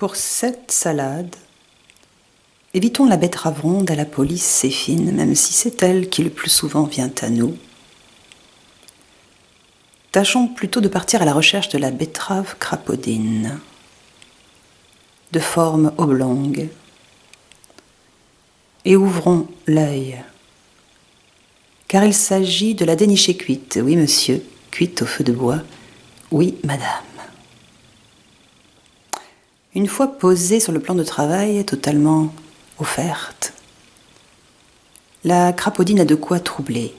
Pour cette salade, évitons la betterave ronde à la police et fine, même si c'est elle qui le plus souvent vient à nous. Tâchons plutôt de partir à la recherche de la betterave crapaudine, de forme oblongue, et ouvrons l'œil, car il s'agit de la dénicher cuite, oui monsieur, cuite au feu de bois, oui madame. Une fois posée sur le plan de travail, totalement offerte, la crapaudine a de quoi troubler.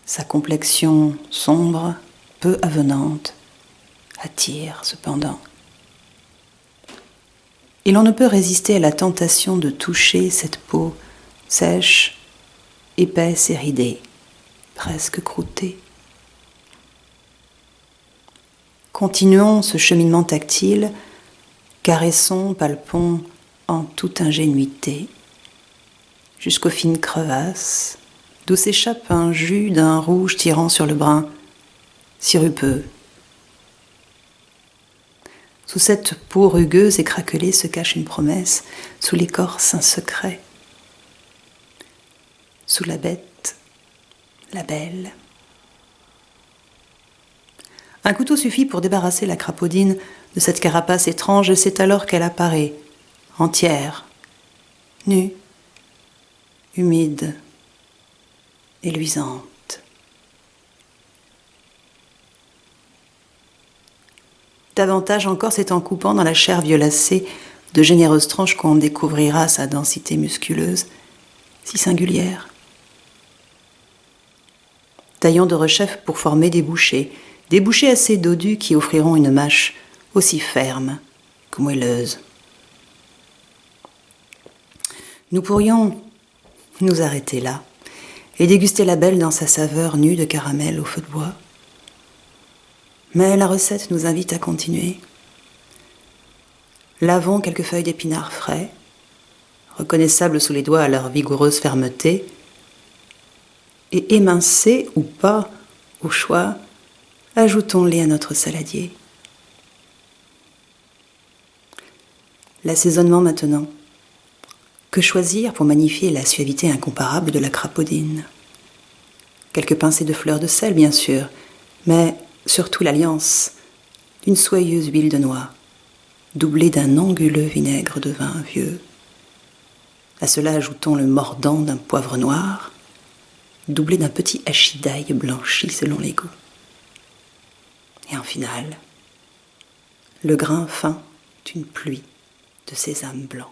Sa complexion sombre, peu avenante, attire cependant. Et l'on ne peut résister à la tentation de toucher cette peau sèche, épaisse et ridée, presque croûtée. Continuons ce cheminement tactile, caressons, palpons en toute ingénuité, jusqu'aux fines crevasses, d'où s'échappe un jus d'un rouge tirant sur le brun, sirupeux. Sous cette peau rugueuse et craquelée se cache une promesse, sous l'écorce un secret. Sous la bête, la belle. Un couteau suffit pour débarrasser la crapaudine de cette carapace étrange, et c'est alors qu'elle apparaît, entière, nue, humide et luisante. Davantage encore, c'est en coupant dans la chair violacée de généreuses tranches qu'on découvrira sa densité musculeuse, si singulière. Taillons de rechef pour former des bouchées assez dodus qui offriront une mâche aussi ferme que moelleuse. Nous pourrions nous arrêter là et déguster la belle dans sa saveur nue de caramel au feu de bois. Mais la recette nous invite à continuer. Lavons quelques feuilles d'épinards frais, reconnaissables sous les doigts à leur vigoureuse fermeté, et émincés ou pas, au choix, ajoutons-les à notre saladier. L'assaisonnement maintenant. Que choisir pour magnifier la suavité incomparable de la crapaudine? Quelques pincées de fleurs de sel, bien sûr, mais surtout l'alliance d'une soyeuse huile de noix, doublée d'un anguleux vinaigre de vin vieux. À cela ajoutons le mordant d'un poivre noir, doublé d'un petit hachis d'ail blanchi selon les goûts. Et en finale, le grain fin d'une pluie de sésame blanc.